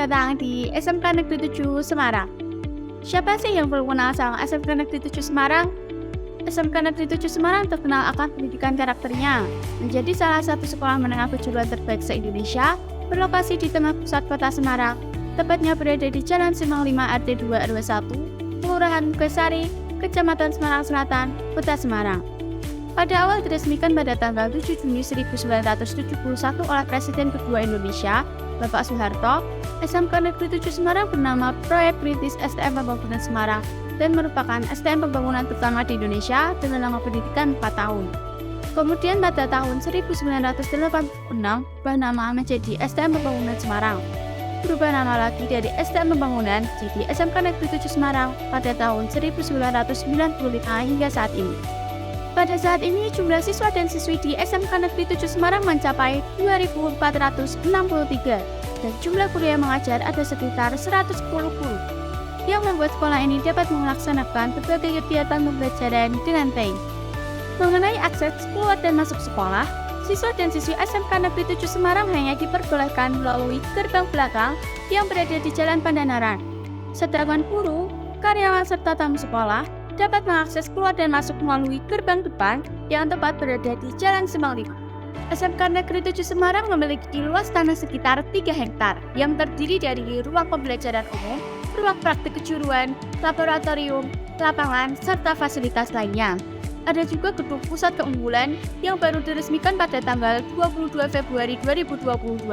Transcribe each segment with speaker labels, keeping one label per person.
Speaker 1: selamat datang di SMK Negeri 7 Semarang. Siapa sih yang belum kenal sama SMK Negeri 7 Semarang? SMK Negeri 7 Semarang terkenal akan pendidikan karakternya, menjadi salah satu sekolah menengah kejuruan terbaik se-Indonesia, berlokasi di tengah pusat kota Semarang, tepatnya berada di Jalan Simpang 5 RT 2 RW 1, Kelurahan Mugasari, Kecamatan Semarang Selatan, Kota Semarang. Pada awal diresmikan pada tanggal 7 Juni 1971 oleh Presiden kedua Indonesia, Bapak Soeharto, SMK Negeri 7 Semarang bernama Proyek Perintis STM Pembangunan Semarang dan merupakan STM pembangunan pertama di Indonesia dengan lama pendidikan 4 tahun. Kemudian pada tahun 1986 berubah nama menjadi STM Pembangunan Semarang. Berubah nama lagi dari STM Pembangunan jadi SMK Negeri 7 Semarang pada tahun 1995 hingga saat ini. Pada saat ini, jumlah siswa dan siswi di SMK Negeri 7 Semarang mencapai 2.463 dan jumlah guru yang mengajar ada sekitar 110 guru, yang membuat sekolah ini dapat melaksanakan berbagai kegiatan pembelajaran dengan baik. Mengenai akses keluar dan masuk sekolah, siswa dan siswi SMK Negeri 7 Semarang hanya diperbolehkan melalui gerbang belakang yang berada di Jalan Pandanaran. Sedangkan guru, karyawan serta tamu sekolah dapat mengakses keluar dan masuk melalui gerbang depan yang tepat berada di Jalan Simpang 5. SMK Negeri 7 Semarang memiliki luas tanah sekitar 3 hektar yang terdiri dari ruang pembelajaran umum, ruang praktik kejuruan, laboratorium, lapangan, serta fasilitas lainnya. Ada juga gedung pusat keunggulan yang baru diresmikan pada tanggal 22 Februari 2022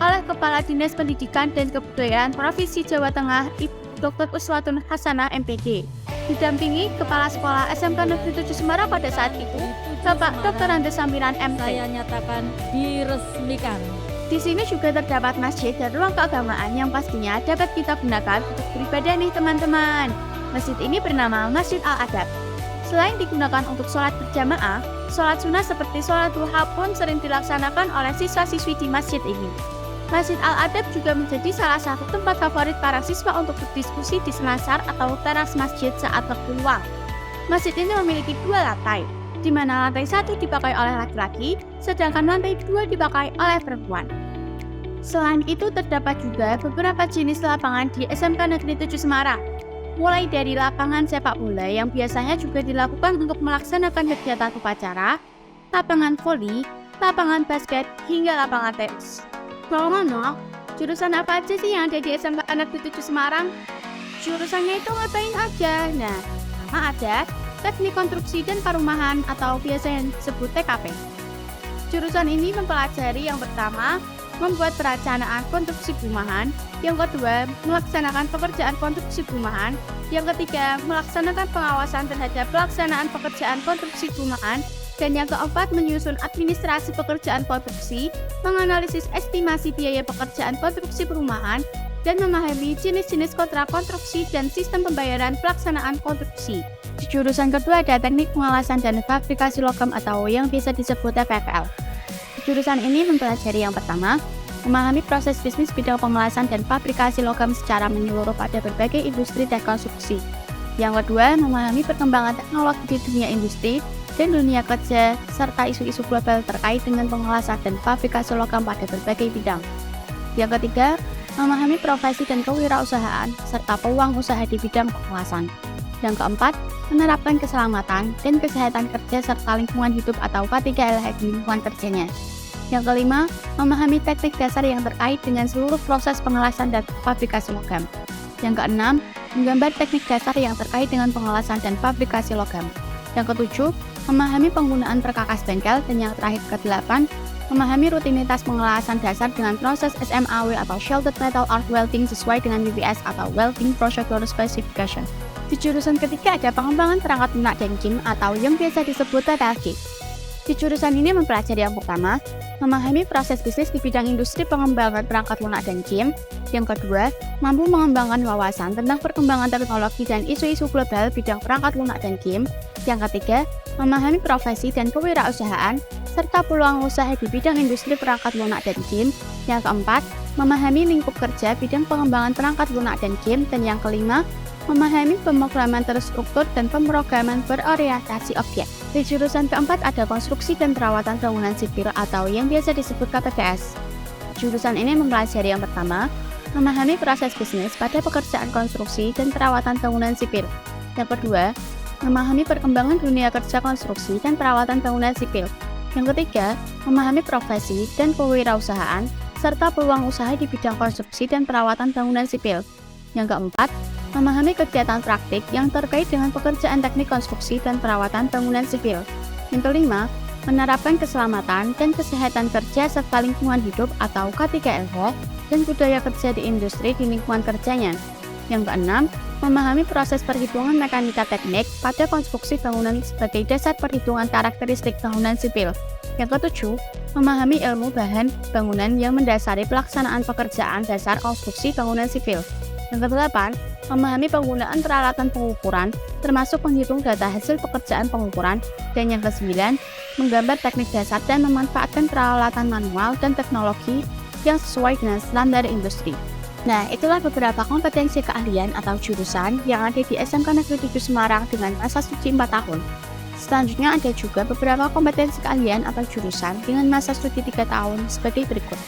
Speaker 1: oleh Kepala Dinas Pendidikan dan Kebudayaan Provinsi Jawa Tengah, Ibu Dr. Uswatun Hasanah MPD, didampingi Kepala Sekolah SMK Negeri 7 Semarang pada saat itu, Bapak Dr. Andes Sambiran MT.
Speaker 2: Saya nyatakan diresmikan.
Speaker 1: Di sini juga terdapat masjid dan ruang keagamaan yang pastinya dapat kita gunakan untuk beribadah nih teman-teman. Masjid ini bernama Masjid Al-Adab. Selain digunakan untuk sholat berjamaah, sholat sunnah seperti sholat duha pun sering dilaksanakan oleh siswa-siswi di masjid ini. Masjid Al-Adab juga menjadi salah satu tempat favorit para siswa untuk berdiskusi di selasar atau teras masjid saat waktu luang. Masjid ini memiliki 2 lantai, di mana lantai 1 dipakai oleh laki-laki, sedangkan lantai 2 dipakai oleh perempuan. Selain itu terdapat juga beberapa jenis lapangan di SMK Negeri 7 Semarang, mulai dari lapangan sepak bola yang biasanya juga dilakukan untuk melaksanakan kegiatan upacara, lapangan voli, lapangan basket, hingga lapangan tenis. Ngomong-ngomong, jurusan apa aja sih yang ada di SMK Negeri 7 Semarang? Jurusannya itu ngapain aja? Nah, ada Teknik Konstruksi dan Perumahan atau biasa yang disebut TKP. Jurusan ini mempelajari yang pertama, membuat perencanaan konstruksi perumahan, yang kedua, melaksanakan pekerjaan konstruksi perumahan, yang ketiga, melaksanakan pengawasan terhadap pelaksanaan pekerjaan konstruksi perumahan, dan yang keempat, menyusun administrasi pekerjaan konstruksi, menganalisis estimasi biaya pekerjaan konstruksi perumahan, dan memahami jenis-jenis kontrak konstruksi dan sistem pembayaran pelaksanaan konstruksi. Di jurusan kedua ada Teknik Pengelasan dan Fabrikasi Logam atau yang biasa disebut TPFL. Jurusan ini mempelajari yang pertama, memahami proses bisnis bidang pengelasan dan fabrikasi logam secara menyeluruh pada berbagai industri dan konstruksi. Yang kedua, memahami perkembangan teknologi di dunia industri dan dunia kerja, serta isu-isu global terkait dengan pengelasan dan fabrikasi logam pada berbagai bidang. Yang ketiga, memahami profesi dan kewirausahaan, serta peluang usaha di bidang pengelasan. Yang keempat, menerapkan keselamatan dan kesehatan kerja serta lingkungan hidup atau K3LH di lingkungan kerjanya. Yang kelima, memahami teknik dasar yang terkait dengan seluruh proses pengelasan dan fabrikasi logam. Yang keenam, menggambar teknik dasar yang terkait dengan pengelasan dan fabrikasi logam. Yang ketujuh, memahami penggunaan perkakas bengkel, dan yang terakhir ke-8, memahami rutinitas pengelasan dasar dengan proses SMAW atau Shielded Metal Arc Welding sesuai dengan WPS atau Welding Procedure Specification. Di jurusan ketiga ada pengembangan perangkat lunak dan game atau yang biasa disebut TPLG. Di jurusan ini mempelajari yang pertama, memahami proses bisnis di bidang industri pengembangan perangkat lunak dan game. Yang kedua, mampu mengembangkan wawasan tentang perkembangan teknologi dan isu-isu global bidang perangkat lunak dan game. Yang ketiga, memahami profesi dan kewirausahaan, serta peluang usaha di bidang industri perangkat lunak dan game. Yang keempat, memahami lingkup kerja bidang pengembangan perangkat lunak dan game. Dan yang kelima, memahami pemrograman terstruktur dan pemrograman berorientasi objek. Di jurusan keempat ada konstruksi dan perawatan bangunan sipil atau yang biasa disebut KPBS. Jurusan ini mempelajari yang pertama, memahami proses bisnis pada pekerjaan konstruksi dan perawatan bangunan sipil. Yang kedua, memahami perkembangan dunia kerja konstruksi dan perawatan bangunan sipil. Yang ketiga, memahami profesi dan kewirausahaan serta peluang usaha di bidang konstruksi dan perawatan bangunan sipil. Yang keempat, memahami kegiatan praktik yang terkait dengan pekerjaan teknik konstruksi dan perawatan bangunan sipil. Yang kelima, menerapkan keselamatan dan kesehatan kerja serta lingkungan hidup atau K3LH dan budaya kerja di industri di lingkungan kerjanya. Yang keenam, memahami proses perhitungan mekanika teknik pada konstruksi bangunan sebagai dasar perhitungan karakteristik bangunan sipil. Yang ketujuh, memahami ilmu bahan bangunan yang mendasari pelaksanaan pekerjaan dasar konstruksi bangunan sipil. Yang kedelapan, memahami penggunaan peralatan pengukuran, termasuk menghitung data hasil pekerjaan pengukuran. Dan yang kesembilan, menggambar teknik dasar dan memanfaatkan peralatan manual dan teknologi yang sesuai dengan standar industri. Nah, itulah beberapa kompetensi keahlian atau jurusan yang ada di SMK Negeri 7 Semarang dengan masa studi 4 tahun. Selanjutnya ada juga beberapa kompetensi keahlian atau jurusan dengan masa studi 3 tahun sebagai berikut.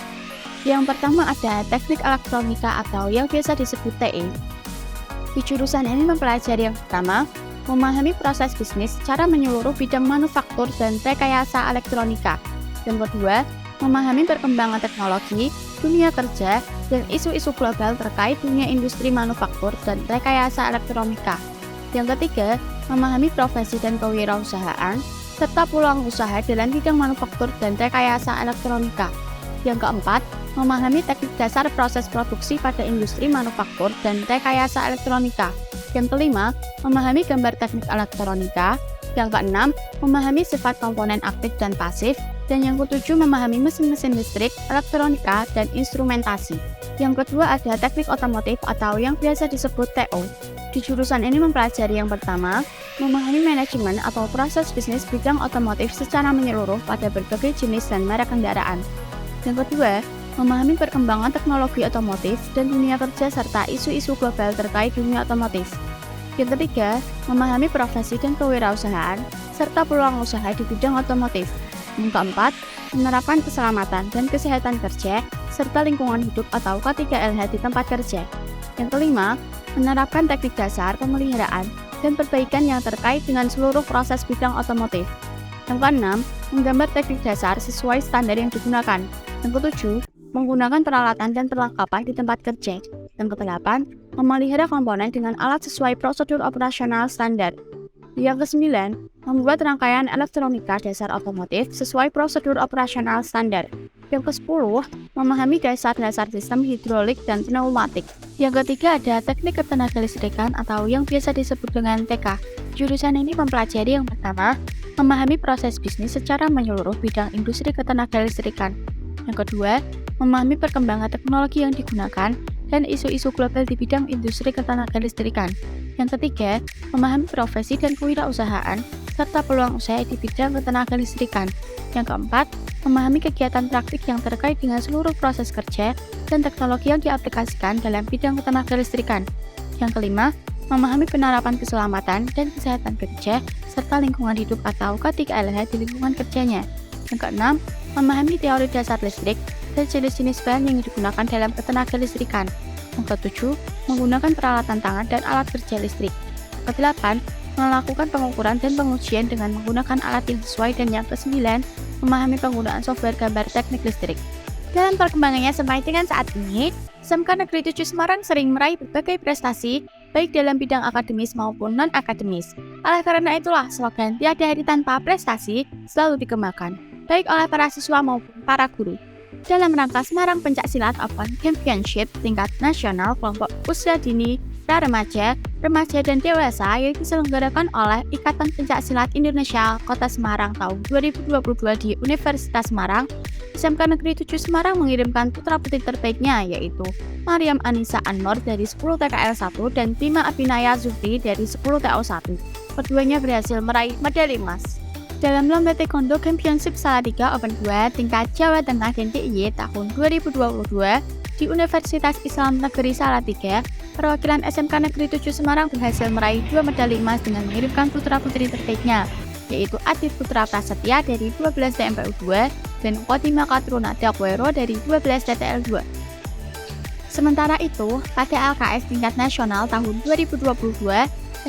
Speaker 1: Yang pertama ada teknik elektronika atau yang biasa disebut TE. Di jurusan ini mempelajari yang pertama, memahami proses bisnis secara menyeluruh bidang manufaktur dan rekayasa elektronika. Yang kedua, memahami perkembangan teknologi, dunia kerja, dan isu-isu global terkait dunia industri manufaktur dan rekayasa elektronika. Yang ketiga, memahami profesi dan kewirausahaan, serta peluang usaha dalam bidang manufaktur dan rekayasa elektronika. Yang keempat, memahami teknik dasar proses produksi pada industri manufaktur dan rekayasa elektronika. Yang kelima, memahami gambar teknik elektronika. Yang keenam, memahami sifat komponen aktif dan pasif. Dan yang ketujuh, memahami mesin-mesin listrik, elektronika, dan instrumentasi. Yang kedua ada teknik otomotif atau yang biasa disebut TO. Di jurusan ini mempelajari yang pertama, memahami manajemen atau proses bisnis bidang otomotif secara menyeluruh pada berbagai jenis dan merek kendaraan. Yang kedua, memahami perkembangan teknologi otomotif dan dunia kerja serta isu-isu global terkait dunia otomotif. Yang ketiga, memahami profesi dan kewirausahaan serta peluang usaha di bidang otomotif. Yang keempat, menerapkan keselamatan dan kesehatan kerja serta lingkungan hidup atau K3LH di tempat kerja. Yang kelima, menerapkan teknik dasar pemeliharaan dan perbaikan yang terkait dengan seluruh proses bidang otomotif. Yang keenam, menggambar teknik dasar sesuai standar yang digunakan. Yang ketujuh, menggunakan peralatan dan perlengkapan di tempat kerja. Yang kedelapan, memelihara komponen dengan alat sesuai prosedur operasional standar. Yang kesembilan, membuat rangkaian elektronika dasar otomotif sesuai prosedur operasional standar. Yang ke-10, memahami dasar-dasar sistem hidrolik dan pneumatik. Yang ketiga ada teknik ketenagalistrikan atau yang biasa disebut dengan TK. Jurusan ini mempelajari yang pertama, memahami proses bisnis secara menyeluruh bidang industri ketenagalistrikan. Yang kedua, memahami perkembangan teknologi yang digunakan dan isu-isu global di bidang industri ketenagalistrikan. Yang ketiga, memahami profesi dan kewirausahaan serta peluang usaha di bidang ketenagalistrikan. Yang keempat, memahami kegiatan praktik yang terkait dengan seluruh proses kerja dan teknologi yang diaplikasikan dalam bidang ketenagalistrikan. Yang kelima, memahami penerapan keselamatan dan kesehatan kerja serta lingkungan hidup atau K3LH di lingkungan kerjanya. Yang keenam, memahami teori dasar listrik dan jenis-jenis bahan yang digunakan dalam ketenagalistrikan. Yang ketujuh, menggunakan peralatan tangan dan alat kerja listrik. Kedelapan, melakukan pengukuran dan pengujian dengan menggunakan alat yang sesuai. Dan yang kesembilan, memahami penggunaan software gambar teknik listrik. Dalam perkembangannya sampai dengan saat ini, SMK Negeri 7 Semarang sering meraih berbagai prestasi, baik dalam bidang akademis maupun non-akademis. Oleh karena itulah, slogan "Tiada hari tanpa prestasi" selalu dikembangkan, baik oleh para siswa maupun para guru. Dalam rangka Semarang Pencaksilat Open Championship tingkat nasional kelompok usia dini, remaja, dan dewasa yang diselenggarakan oleh Ikatan Pencaksilat Indonesia Kota Semarang tahun 2022 di Universitas Semarang, SMK Negeri 7 Semarang mengirimkan putra-putri terbaiknya yaitu Mariam Anissa Anwar dari 10 TKL 1 dan Bima Abinaya Zufri dari 10 TO 1. Keduanya berhasil meraih medali emas. Dalam lomba taekwondo Championship Salatiga Open 2 tingkat Jawa Tengah dan DIY tahun 2022 di Universitas Islam Negeri Salatiga, perwakilan SMK Negeri 7 Semarang berhasil meraih 2 medali emas dengan mengirimkan putra-putri terbaiknya, yaitu Adit Putra Prasetya dari 12 TMPU 2 dan Khotimah Katruna Dakwero dari 12 TTL 2. Sementara itu, pada LKS tingkat nasional tahun 2022,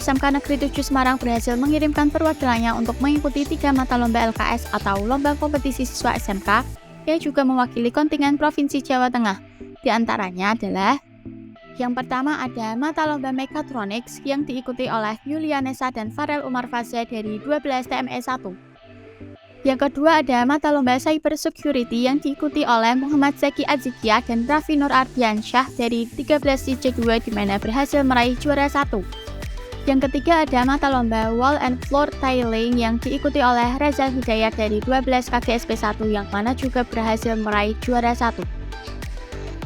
Speaker 1: SMK Negeri 7 Semarang berhasil mengirimkan perwakilannya untuk mengikuti 3 mata lomba LKS atau Lomba Kompetisi Siswa SMK yang juga mewakili kontingen Provinsi Jawa Tengah. Di antaranya adalah yang pertama ada mata lomba Mechatronics yang diikuti oleh Yulianesa dan Farel Umar Faza dari 12 TME 1. Yang kedua ada mata lomba Cyber Security yang diikuti oleh Muhammad Zaki Azikia dan Raffi Nur Ardiansyah dari 13 IC2 di mana berhasil meraih juara 1. Yang ketiga ada mata lomba Wall and Floor Tiling yang diikuti oleh Reza Hidayat dari 12 KGSP 1 yang mana juga berhasil meraih juara 1.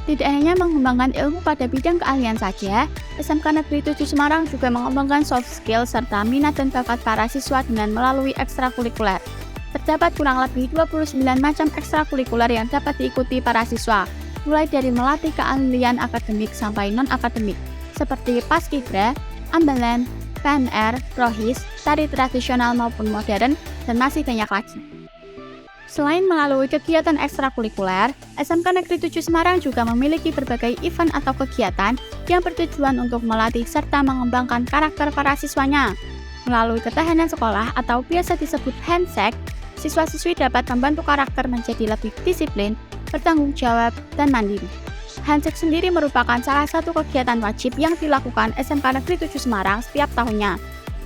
Speaker 1: Tidak hanya mengembangkan ilmu pada bidang keahlian saja, SMK Negeri 7 Semarang juga mengembangkan soft skill serta minat dan bakat para siswa dengan melalui ekstrakurikuler. Terdapat kurang lebih 29 macam ekstrakurikuler yang dapat diikuti para siswa, mulai dari melatih keahlian akademik sampai non-akademik, seperti paskibra, ambalan, PNR, rohis, tari tradisional maupun modern, dan masih banyak lagi. Selain melalui kegiatan ekstrakurikuler, SMK Negeri 7 Semarang juga memiliki berbagai event atau kegiatan yang bertujuan untuk melatih serta mengembangkan karakter para siswanya. Melalui ketahanan sekolah atau biasa disebut handshake, siswa-siswi dapat membentuk karakter menjadi lebih disiplin, bertanggung jawab, dan mandiri. Handshake sendiri merupakan salah satu kegiatan wajib yang dilakukan SMK Negeri 7 Semarang setiap tahunnya.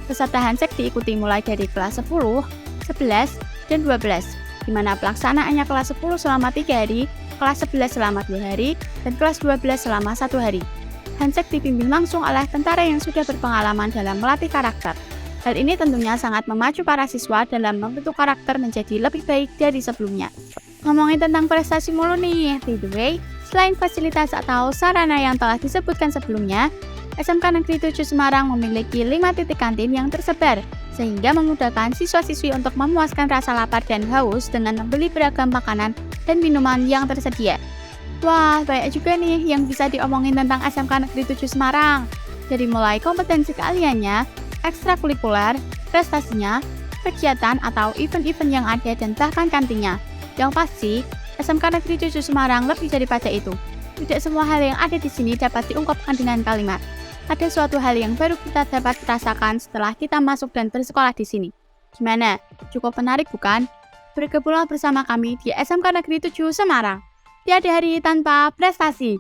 Speaker 1: Peserta handshake diikuti mulai dari kelas 10, 11, dan 12, di mana pelaksanaannya kelas 10 selama 3 hari, kelas 11 selama 2 hari, dan kelas 12 selama 1 hari. Handshake dipimpin langsung oleh tentara yang sudah berpengalaman dalam melatih karakter. Hal ini tentunya sangat memacu para siswa dalam membentuk karakter menjadi lebih baik dari sebelumnya. Ngomongin tentang prestasi mulu nih, by the way, selain fasilitas atau sarana yang telah disebutkan sebelumnya, SMK Negeri 7 Semarang memiliki 5 titik kantin yang tersebar, sehingga memudahkan siswa-siswi untuk memuaskan rasa lapar dan haus dengan membeli beragam makanan dan minuman yang tersedia. Wah, banyak juga nih yang bisa diomongin tentang SMK Negeri 7 Semarang. Dari mulai kompetensi keahliannya, ekstrakurikuler, prestasinya, kegiatan atau event-event yang ada dan bahkan kantinnya. Yang pasti, SMK Negeri 7 Semarang lebih daripada itu. Tidak semua hal yang ada di sini dapat diungkapkan dengan kalimat. Ada suatu hal yang baru kita dapat rasakan setelah kita masuk dan bersekolah di sini. Gimana? Cukup menarik bukan? Bergabunglah bersama kami di SMK Negeri 7 Semarang. Tiada hari tanpa prestasi.